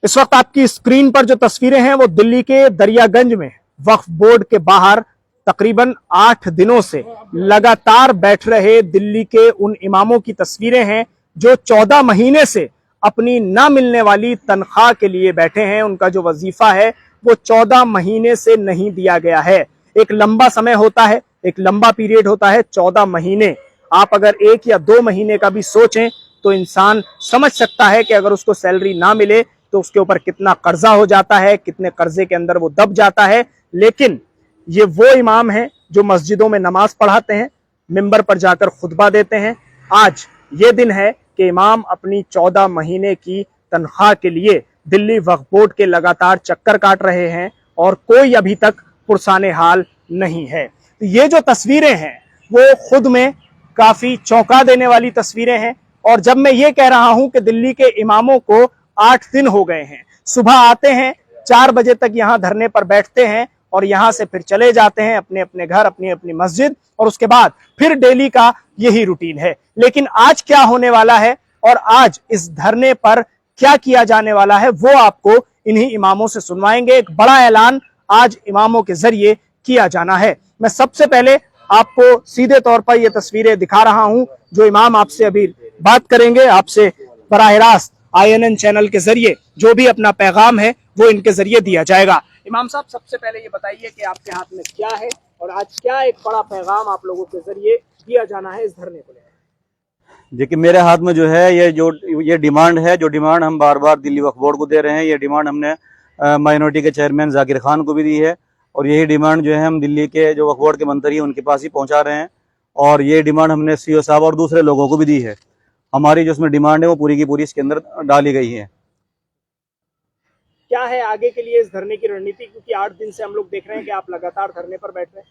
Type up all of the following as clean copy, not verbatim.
इस वक्त आपकी स्क्रीन पर जो तस्वीरें हैं वो दिल्ली के दरियागंज में वक्फ बोर्ड के बाहर तकरीबन 8 दिनों से लगातार बैठ रहे दिल्ली के उन इमामों की तस्वीरें हैं जो 14 महीने से अपनी ना मिलने वाली तनख्वाह के लिए बैठे हैं। उनका जो वजीफा है वो 14 महीने से नहीं दिया गया है। एक लंबा समय होता है, एक लंबा पीरियड होता है, 14 महीने। आप अगर 1 या 2 महीने का भी सोचें तो इंसान समझ सकता है कि अगर उसको सैलरी ना मिले तो उसके ऊपर कितना कर्जा हो जाता है, कितने कर्जे के अंदर वो दब जाता है। लेकिन ये वो इमाम हैं जो मस्जिदों में नमाज पढ़ाते हैं, मिंबर पर जाकर खुतबा देते हैं। आज ये दिन है कि इमाम अपनी 14 महीने की तनख्वाह के लिए दिल्ली वक्फ बोर्ड के लगातार चक्कर काट रहे हैं और कोई अभी तक पुरसाने हाल नहीं है। तो ये जो तस्वीरें हैं वो खुद में काफी चौंका देने वाली तस्वीरें हैं। और जब मैं ये कह रहा हूं कि दिल्ली के इमामों को 8 दिन हो गए हैं, सुबह आते हैं 4 बजे तक यहां धरने पर बैठते हैं और यहां से फिर चले जाते हैं अपने अपने घर, अपनी अपनी मस्जिद, और उसके बाद फिर डेली का यही रूटीन है। लेकिन आज क्या होने वाला है और आज इस धरने पर क्या किया जाने वाला है वो आपको इन्हीं इमामों से सुनवाएंगे। एक बड़ा ऐलान आज इमामों के जरिए किया जाना है। मैं सबसे पहले आपको सीधे तौर पर यह तस्वीरें दिखा रहा हूं जो इमाम आपसे अभी बात करेंगे। आपसे बराह रास्त INN चैनल के जरिए जो भी अपना पैगाम है वो इनके जरिए दिया जाएगा। इमाम साहब, सबसे पहले ये बताइए कि आपके हाथ में क्या है और आज क्या एक बड़ा पैगाम आप लोगों के जरिए दिया जाना है इस धरने को लेकर। देखिए, मेरे हाथ में जो है ये डिमांड है, जो डिमांड हम बार बार दिल्ली वक्फ बोर्ड को दे रहे हैं। ये डिमांड हमने माइनॉरिटी के चेयरमैन जाकिर खान को भी दी है और यही डिमांड जो है हम दिल्ली के जो वक्फ बोर्ड के मंत्री हैं उनके पास ही पहुंचा रहे हैं और ये डिमांड हमने CO साहब और दूसरे लोगों को भी दी है। हमारी जो इसमें डिमांड है वो पूरी की पूरी इसके अंदर डाली गई है। क्या है आगे के लिए इस धरने की रणनीति, क्योंकि 8 दिन से हम लोग देख रहे हैं कि आप लगातार धरने पर बैठ रहे हैं।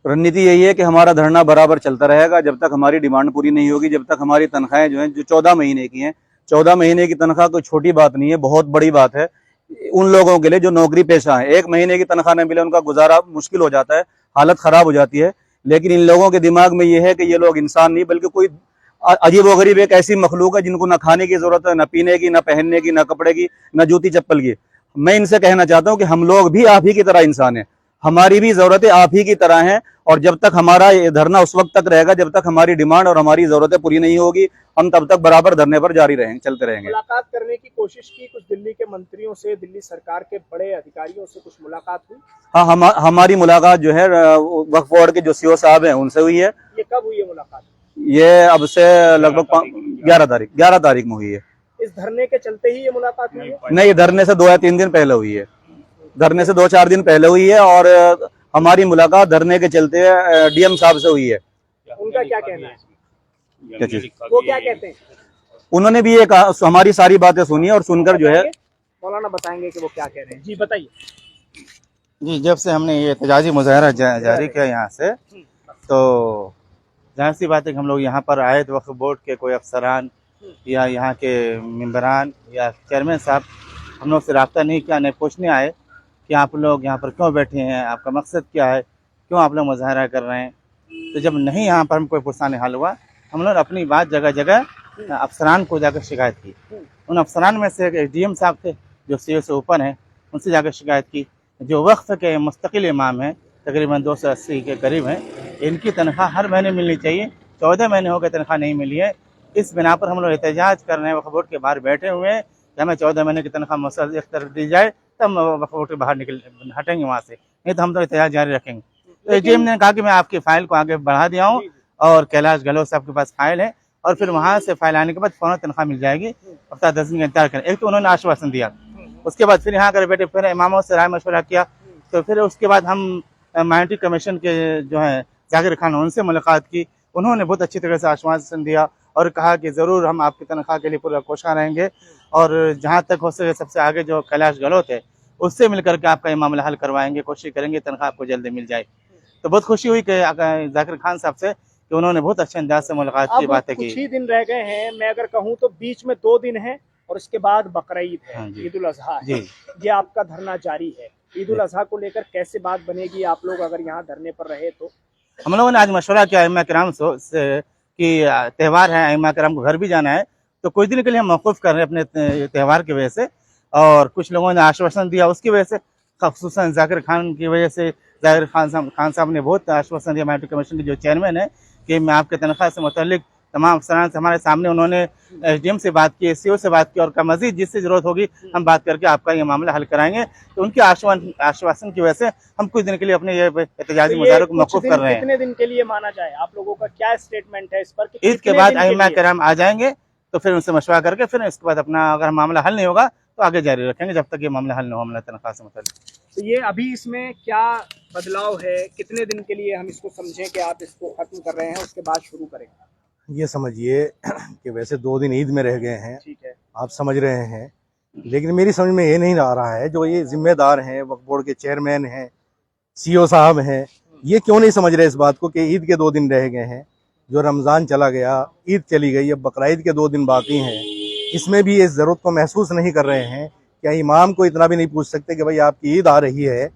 रणनीति यही है कि हमारा धरना बराबर चलता रहेगा जब तक हमारी डिमांड पूरी नहीं होगी, जब तक हमारी तनख्वाहें जो हैं जो 14 महीने की हैं। 14 महीने की तनख्वाह कोई छोटी बात नहीं है, बहुत बड़ी बात है उन लोगों के लिए जो नौकरी पेशा है। 1 महीने की तनख्वाह न मिले उनका गुजारा मुश्किल हो जाता है, हालत खराब हो जाती है। लेकिन इन लोगों के दिमाग में ये है कि ये लोग इंसान नहीं बल्कि कोई अजीबोगरीब एक ऐसी मखलूक है जिनको ना खाने की जरूरत है, ना पीने की, ना पहनने की, ना कपड़े की, ना जूती चप्पल की। मैं इनसे कहना चाहता हूं कि हम लोग भी आप ही की तरह इंसान हैं, हमारी भी जरूरतें आप ही की तरह हैं और जब तक हमारा ये धरना उस वक्त तक रहेगा जब तक हमारी डिमांड और हमारी जरूरतें पूरी नहीं होगी, हम तब तक बराबर धरने पर जारी रहेंगे, चलते रहेंगे। मुलाकात करने की कोशिश की कुछ दिल्ली के मंत्रियों से, दिल्ली सरकार के बड़े अधिकारियों से कुछ मुलाकात हुई? हाँ, हमारी मुलाकात जो है वक्फ बोर्ड के जो CO साहब हैं उनसे हुई है। ये कब हुई है मुलाकात? ये अब से लगभग 11 तारीख में हुई है। इस धरने के चलते ही ये मुलाकात हुई है? नहीं, धरने से 2 या 3 दिन पहले हुई है, धरने से 2-4 दिन पहले हुई है और हमारी मुलाकात धरने के चलते DM साहब से हुई है। उनका क्या कहना है? क्या चीज? वो क्या कहते हैं? उन्होंने भी ये कहा, हमारी सारी बातें सुनी और सुनकर जो है मौलाना बताएंगे कि वो क्या कह रहे हैं। जी बताइए। जी, जब से हमने ये एहतजाजी मुजाहरा जारी किया यहाँ से, तो जाहिर सी बात है कि हम लोग यहाँ पर आए तो वक्फ बोर्ड के कोई अफसरान या यहाँ के मेंबरान या चेयरमैन साहब हम लोग से रब्ता नहीं किया, नहीं पूछने आए कि आप लोग यहाँ पर क्यों बैठे हैं, आपका मकसद क्या है, क्यों आप लोग मुजाहरा कर रहे हैं। तो जब नहीं यहाँ पर हम कोई पुरसान हाल हुआ, हम लोग अपनी बात जगह जगह अफसरान को जाकर शिकायत की। उन अफसरान में से एक DM साहब थे जो CO से ऊपर हैं, उनसे जाकर शिकायत की। जो वक्फ के मुस्तकिल इमाम हैं, तकरीबन 280 के करीब हैं, इनकी तनख्वाह हर महीने मिलनी चाहिए। 14 महीने हो गए तनख्वाह नहीं मिली है। इस बिना पर हम लोग एहतजाज कर रहे हैं, वक्फ बोर्ड के बाहर बैठे हुए हैं कि हमें 14 महीने की तनख्वाह मुसलसल एक तरफ दी जाए, तब वक्फ बोर्ड के बाहर हटेंगे वहाँ से, नहीं तो हम तो एहतजाज जारी रखेंगे। तो AGM ने कहा कि मैं आपकी फाइल को आगे बढ़ा दिया हूँ और कैलाश गहलोत साहब के पास फाइल है और फिर वहाँ से फाइल आने के बाद फौरन तनख्वाह मिल जाएगी, हफ्ता 10 दिन का इंतजार करें। एक तो उन्होंने आश्वासन दिया, उसके बाद फिर यहाँ कर बैठे, फिर इमामों से राय मशवरा किया, तो फिर उसके बाद हम माइनॉरिटी कमीशन के जो है जाकिर खान, उनसे मुलाकात की। उन्होंने बहुत अच्छी तरह से आश्वासन दिया और कहा कि ज़रूर हम आपकी तनख्वाह के लिए पूरा कोशिश रहेंगे और जहाँ तक हो सके सबसे आगे जो कैलाश गहलोत है उससे मिलकर के आपका ये मामला हल करवाएंगे, कोशिश करेंगे तनख्वाह आपको जल्दी मिल जाए। तो बहुत खुशी हुई कि जाकिर खान साहब से कि उन्होंने बहुत अच्छे अंदाज से मुलाकात की, बातें की। कुछ ही दिन रह गए हैं, मैं अगर कहूँ तो बीच में 2 दिन है और इसके बाद बकरीद है, हाँ ईद उल अजहा है। ये आपका धरना जारी है, ईद उल अजहा को लेकर कैसे बात बनेगी आप लोग अगर यहाँ धरने पर रहे तो? हम लोगों ने आज मशवरा किया अइम्मा किराम से कि त्यौहार है, अइम्मा किराम को घर भी जाना है, तो कुछ दिन के लिए हम मौकूफ़ कर रहे हैं अपने त्यौहार की वजह से। और कुछ लोगों ने आश्वासन दिया उसकी वजह से, ख़ुसूसन जाकिर खान की वजह से। जाकिर खान साहब ने बहुत आश्वासन दिया, मैट्रिक कमीशन के जो चेयरमैन है, कि मैं आपके तनख्वाह से मुतल्लिक तमाम अफसरान से हमारे सामने उन्होंने SDM से बात की, SCO से बात की, और का मज़ीद जिससे ज़रूरत होगी हम बात करके आपका ये मामला हल कराएंगे। तो उनके आश्वासन की वजह से हम कुछ दिन के लिए अपने ये एहतजाजी मुजाहरे को मौकूफ़ कर रहे हैं। कितने दिन के लिए माना जाए? आप लोगों का क्या स्टेटमेंट है इस पर? ईद के बाद आइम्मा किराम आ जाएंगे, तो फिर उनसे मशवरा करके फिर इसके बाद अपना अगर मामला हल नहीं होगा तो आगे जारी रखेंगे जब तक ये मामला हल न हो, मामला तनख्वाह से मुताल्लिक़। तो ये अभी इसमें क्या बदलाव है? कितने दिन के लिए हम इसको समझें कि आप इसको खत्म कर रहे हैं, उसके बाद शुरू करें? ये समझिए कि वैसे 2 दिन ईद में रह गए हैं, ठीक है। आप समझ रहे हैं, लेकिन मेरी समझ में ये नहीं आ रहा है, जो ये जिम्मेदार हैं, वक्फ बोर्ड के चेयरमैन हैं, CO साहब हैं, ये क्यों नहीं समझ रहे इस बात को कि ईद के 2 दिन रह गए हैं, जो रमज़ान चला गया, ईद चली गई, अब बकरा ईद के 2 दिन बाकी हैं। इसमें भी इस ज़रूरत को महसूस नहीं कर रहे हैं। क्या इमाम को इतना भी नहीं पूछ सकते कि भाई आपकी ईद आ रही है,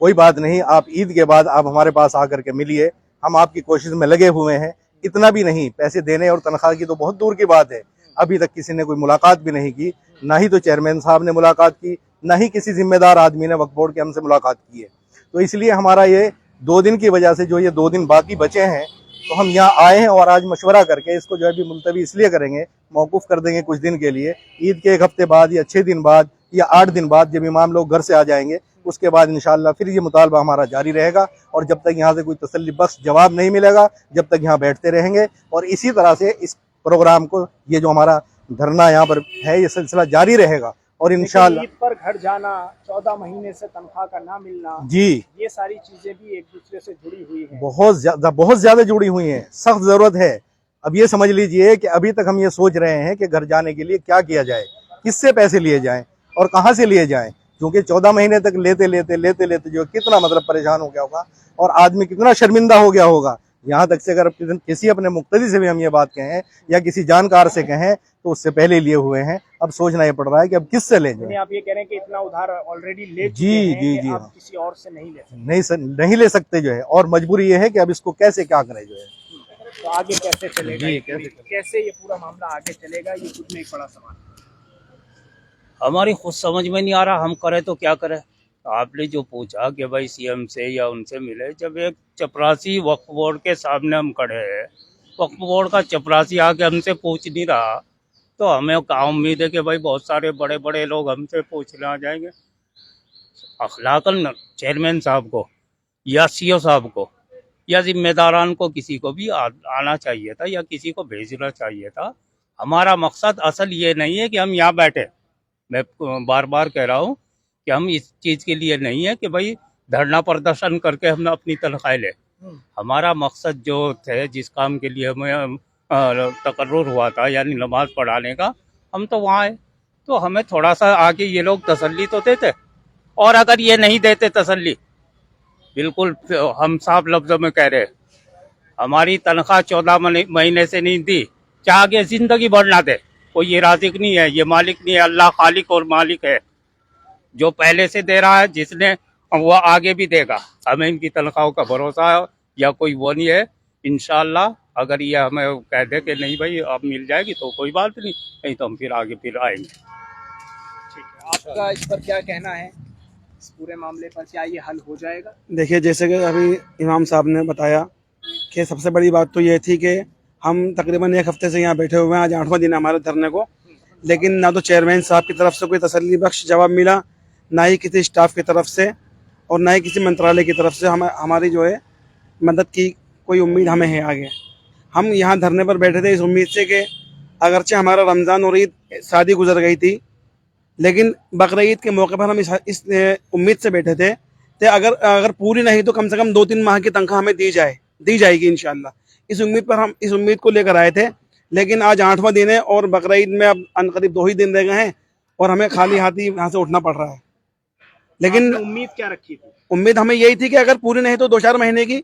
कोई बात नहीं, आप ईद के बाद आप हमारे पास आकर के मिलिए, हम आपकी कोशिश में लगे हुए हैं। इतना भी नहीं, पैसे देने और तनख्वाह की तो बहुत दूर की बात है, अभी तक किसी ने कोई मुलाकात भी नहीं की, ना ही तो चेयरमैन साहब ने मुलाकात की, ना ही किसी जिम्मेदार आदमी ने वक्फ बोर्ड के हमसे मुलाकात की है। तो इसलिए हमारा ये 2 दिन की वजह से जो ये 2 दिन बाकी बचे हैं, तो हम यहाँ आए हैं और आज मशवरा करके इसको जो है भी मुलतवी इसलिए करेंगे, मौकूफ़ कर देंगे कुछ दिन के लिए। ईद के 1 हफ्ते बाद या 6 दिन बाद या 8 दिन बाद जब इमाम लोग घर से आ जाएंगे, उसके बाद इंशाअल्लाह फिर ये मुतालबा हमारा जारी रहेगा। और जब तक यहाँ से कोई तसल्ली बख्श जवाब नहीं मिलेगा, जब तक यहाँ बैठते रहेंगे और इसी तरह से इस प्रोग्राम को, ये जो हमारा धरना यहाँ पर है, ये सिलसिला जारी रहेगा। और इंशाअल्लाह ईद पर घर जाना, 14 महीने से तनख्वाह का ना मिलना, जी, ये सारी चीजें भी एक दूसरे से जुड़ी हुई हैं। बहुत ज्यादा जुड़ी हुई हैं, सख्त जरूरत है। अब ये समझ लीजिए कि अभी तक हम ये सोच रहे हैं कि घर जाने के लिए क्या किया जाए, किससे पैसे लिए जाएं और कहाँ से लिए जाएं, क्योंकि 14 महीने तक लेते लेते जो कितना मतलब परेशान हो गया होगा और आदमी कितना शर्मिंदा हो गया होगा। यहाँ तक से अगर किसी अपने मुक्तदी से भी हम ये बात कहें या किसी जानकार से कहें तो उससे पहले लिए हुए हैं। अब सोचना ये पड़ रहा है कि अब किससे ले जाए। आप ये कह रहे हैं कि इतना उधार ऑलरेडी ले चुके जी हैं जी कि जी, आप किसी और से नहीं ले सकते। नहीं ले सकते जो है, और मजबूरी ये है कि अब इसको कैसे क्या करें जो है। तो आगे कैसे चलेगा जी, कैसे ये पूरा मामला आगे चलेगा, ये खुद में एक बड़ा सवाल है। हमारी खुद समझ में नहीं आ रहा, हम करें तो क्या करें। आपने जो पूछा कि भाई CM से या उनसे मिले, जब एक चपरासी वक्फ बोर्ड के सामने हम खड़े हैं, वक्फ बोर्ड का चपरासी आके हमसे पूछ नहीं रहा, तो हमें क्या उम्मीद है कि भाई बहुत सारे बड़े बड़े लोग हमसे पूछने आ जाएंगे। अखलाकन चेयरमैन साहब को या CO साहब को या जिम्मेदारान को किसी को भी आना चाहिए था या किसी को भेजना चाहिए था। हमारा मकसद असल ये नहीं है कि हम यहाँ बैठे, मैं बार बार कह रहा हूँ कि हम इस चीज़ के लिए नहीं है कि भाई धरना प्रदर्शन करके हम अपनी तनख्वाह लें। हमारा मकसद जो थे, जिस काम के लिए हमें तकर्रुर हुआ था, यानी नमाज पढ़ाने का, हम तो वहाँ आए। तो हमें थोड़ा सा आगे ये लोग तसल्ली तो देते, और अगर ये नहीं देते तसल्ली, बिल्कुल हम साफ लफ्ज़ों में कह रहे, हमारी तनख्वाह 14 महीने से नहीं दी, क्या आगे ज़िंदगी भर ना दे। कोई ये राज़िक नहीं है, ये मालिक नहीं है, अल्लाह खालिक और मालिक है, जो पहले से दे रहा है, जिसने वो आगे भी देगा। हमें इनकी तनख्वाहों का भरोसा है या कोई वो नहीं है। इंशाअल्लाह अगर ये हमें कह दे कि नहीं भाई आप मिल जाएगी तो कोई बात नहीं तो हम फिर आगे फिर आएंगे। ठीक है, आपका इस पर क्या कहना है, इस पूरे मामले पर क्या ये हल हो जाएगा? देखिए, जैसे कि अभी इमाम साहब ने बताया कि सबसे बड़ी बात तो ये थी कि हम तकरीबन 1 हफ्ते से यहाँ बैठे हुए हैं, आज 8वां दिन है हमारे धरने को, लेकिन ना तो चेयरमैन साहब की तरफ से कोई तसल्ली बख्श जवाब मिला, ना ही किसी स्टाफ की तरफ से और ना ही किसी मंत्रालय की तरफ से हमारी जो है मदद की कोई उम्मीद हमें है आगे। हम यहाँ धरने पर बैठे थे इस उम्मीद से कि अगरचे हमारा रमज़ान और ईद शादी गुजर गई थी, लेकिन बकरा ईद के मौके पर हम इस उम्मीद से बैठे थे कि अगर पूरी नहीं तो कम से कम 2-3 माह की तनख्वाह हमें दी जाएगी इंशाल्लाह। इस उम्मीद पर हम इस उम्मीद को लेकर आए थे, लेकिन आज 8वां दिन है और बकरा ईद में अब अनकरीब 2 ही दिन रह गए हैं और हमें खाली हाथ ही यहाँ से उठना पड़ रहा है। लेकिन उम्मीद क्या रखी थी? उम्मीद हमें यही थी कि अगर पूरी नहीं तो 2-4 महीने की,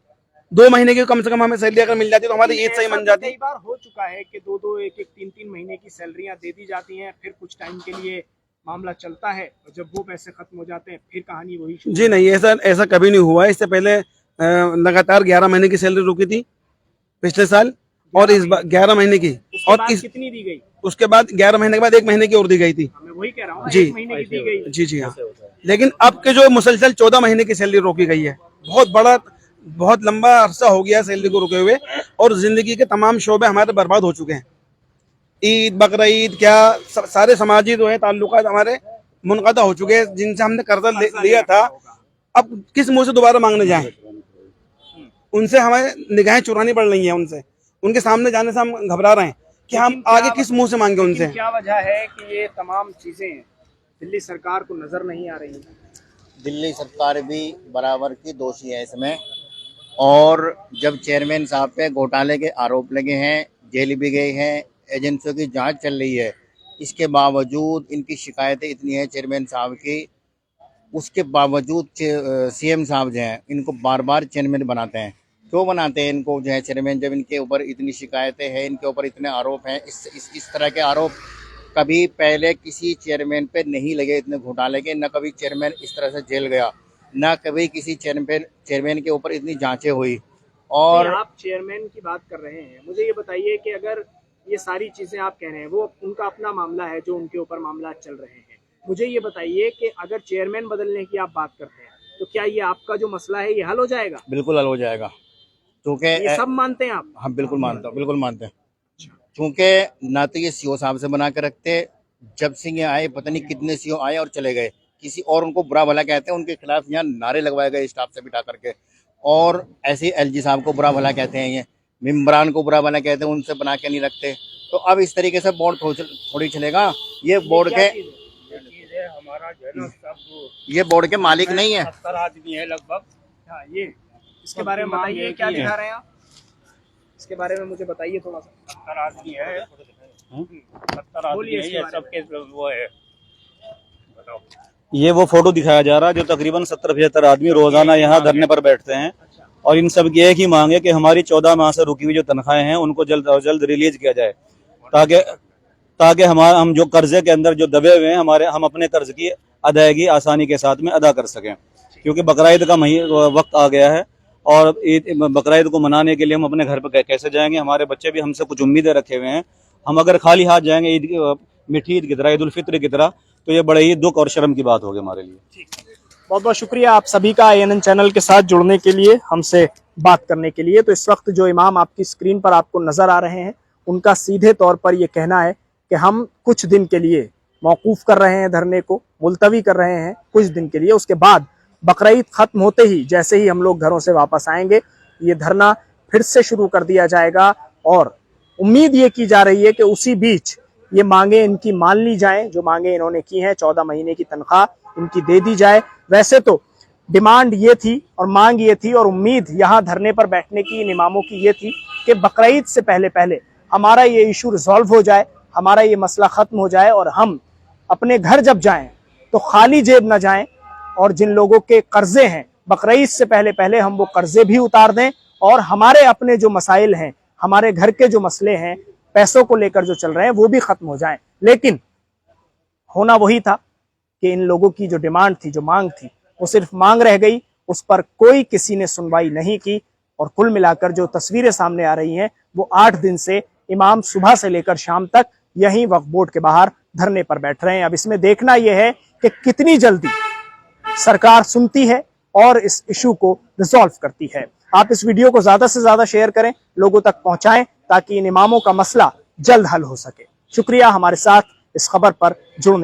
2 महीने की कम से कम हमें सैलरी अगर मिल जाती तो हमारी ईद सही बन जाती। कई बार हो चुका है कि 2-2, 1-1, 3-3 महीने की सैलरियां दे दी जाती हैं, फिर कुछ टाइम के लिए मामला चलता है और जब वो पैसे खत्म हो जाते हैं फिर कहानी वही शुरू। जी नहीं, ऐसा कभी नहीं हुआ। इससे पहले लगातार 11 महीने की सैलरी रुकी थी पिछले साल, और इस बार 11 महीने की। और बाद इस कितनी दी गई? उसके बाद 11 महीने के बाद 1 महीने की और दी गई थी। मैं वही कह रहा हूँ, जी। 1 महीने की दी गई। जी जी हाँ। लेकिन अब के जो मुसलसल 14 महीने की सैलरी रोकी गई है, बहुत लंबा अरसा हो गया सैलरी को रुके हुए, और जिंदगी के तमाम शोबे हमारे बर्बाद हो चुके हैं। ईद, बकरा ईद, क्या सारे समाजी जो है ताल्लुकात हमारे मुनक़ता हो चुके हैं, जिनसे हमने कर्जा लिया था। अब किस मुंह से दोबारा मांगने जाएं? उनसे हमें निगाहें चुरानी पड़ रही हैं, उनके सामने जाने से हम घबरा रहे हैं कि हम आगे किस मुंह से मांगे उनसे। क्या वजह है कि ये तमाम चीजें दिल्ली सरकार को नजर नहीं आ रही? दिल्ली सरकार भी बराबर की दोषी है इसमें। और जब चेयरमैन साहब पे घोटाले के आरोप लगे हैं, जेल भी गए हैं, एजेंसियों की जांच चल रही है, इसके बावजूद इनकी शिकायतें इतनी हैं चेयरमैन साहब की, उसके बावजूद सीएम साहब जो हैं इनको बार बार चेयरमैन बनाते हैं। क्यों बनाते हैं इनको जो है चेयरमैन, जब इनके ऊपर इतनी शिकायतें हैं, इनके ऊपर इतने आरोप हैं? इस तरह के आरोप कभी पहले किसी चेयरमैन पे नहीं लगे इतने घोटाले के। न कभी चेयरमैन इस तरह से जेल गया, न कभी किसी चेयरमैन के ऊपर इतनी जांचें हुई। और आप चेयरमैन की बात कर रहे हैं, मुझे ये बताइए कि अगर ये सारी चीजें आप कह रहे हैं, वो उनका अपना मामला है जो उनके ऊपर मामला चल रहे हैं, मुझे ये बताइए कि अगर चेयरमैन बदलने की आप बात करते हैं तो क्या ये आपका जो मसला है ये हल हो जाएगा? बिल्कुल हल हो जाएगा, क्योंकि ये सब मानते हैं आप? हम बिल्कुल मानते हैं, बिल्कुल मानते हैं। क्योंकि ना तो ये सीओ साहब से बना के रखते, जब से ये आए पता नहीं कितने सीओ आए और चले गए, किसी और उनको बुरा भला कहते हैं, उनके खिलाफ यहाँ नारे लगवाए गए स्टाफ से बिठा करके। और ऐसे एलजी साहब को बुरा भला कहते हैं, ये मेम्बरान को बुरा भला कहते हैं, उनसे बना के नहीं रखते। तो अब इस तरीके से बोर्ड थोड़ी चलेगा। ये बोर्ड के हमारा जो है ना सब ये बोर्ड के मालिक नहीं है। 70 आदमी है लगभग। हाँ, ये इसके बारे में बताइए, क्या दिखा रहे हैं आप? इसके बारे में मुझे बताइए थोड़ा सा। 70 आदमी है, 70 आदमी है, ये सबके वो है। बताओ। ये वो फोटो दिखाया जा रहा है जो तकरीबन 70-75 आदमी रोजाना यहाँ धरने पर बैठते हैं, और इन सब की एक ही मांग है कि हमारी 14 माह से रुकी हुई जो तनख्वाहें हैं उनको जल्द और जल्द रिलीज किया जाए, ताकि हम जो कर्जे के अंदर जो दबे हुए हैं हम अपने कर्ज की अदायगी आसानी के साथ में अदा कर सकें। क्योंकि बकरा ईद का वक्त आ गया है, और बकरा ईद को मनाने के लिए हम अपने घर पर कैसे जाएंगे? हमारे बच्चे भी हमसे कुछ उम्मीदें रखे हुए हैं। हम अगर खाली हाथ जाएंगे मीठी ईद की तरह, ईद उल फित्र की तरह, तो ये बड़े ही दुख और शर्म की बात होगी हमारे लिए। बहुत बहुत शुक्रिया आप सभी का ANN चैनल के साथ जुड़ने के लिए, हमसे बात करने के लिए। तो इस वक्त जो इमाम आपकी स्क्रीन पर आपको नजर आ रहे हैं, उनका सीधे तौर पर यह कहना है कि हम कुछ दिन के लिए मौकूफ कर रहे हैं, धरने को मुलतवी कर रहे हैं कुछ दिन के लिए। उसके बाद बकरा ईद खत्म होते ही, जैसे ही हम लोग घरों से वापस आएंगे, ये धरना फिर से शुरू कर दिया जाएगा। और उम्मीद ये की जा रही है कि उसी बीच ये मांगे इनकी मान ली जाएं, जो मांगे इन्होंने की हैं, 14 महीने की तनख्वाह इनकी दे दी जाए। वैसे तो डिमांड ये थी और मांग ये थी और उम्मीद यहाँ धरने पर बैठने की इन इमामों की ये थी कि बकरा ईद से पहले पहले हमारा ये इशू रिजॉल्व हो जाए, हमारा ये मसला खत्म हो जाए, और हम अपने घर जब जाएं तो खाली जेब न जाएं, और जिन लोगों के कर्जे हैं बकरा ईद से पहले पहले हम वो कर्जे भी उतार दें, और हमारे अपने जो मसाइल हैं, हमारे घर के जो मसले हैं, पैसों को लेकर जो चल रहे हैं, वो भी खत्म हो जाएं। लेकिन होना वही था कि इन लोगों की जो डिमांड थी, जो मांग थी, वो सिर्फ मांग रह गई, उस पर कोई किसी ने सुनवाई नहीं की। और कुल मिलाकर जो तस्वीरें सामने आ रही हैं, वो 8 दिन से इमाम सुबह से लेकर शाम तक यहीं वक्फ बोर्ड के बाहर धरने पर बैठ रहे हैं। अब इसमें देखना यह है कि कितनी जल्दी सरकार सुनती है और इस इशू को रिजॉल्व करती है। आप इस वीडियो को ज्यादा से ज्यादा शेयर करें, लोगों तक पहुंचाएं, ताकि इन इमामों का मसला जल्द हल हो सके। शुक्रिया हमारे साथ इस खबर पर जुड़ने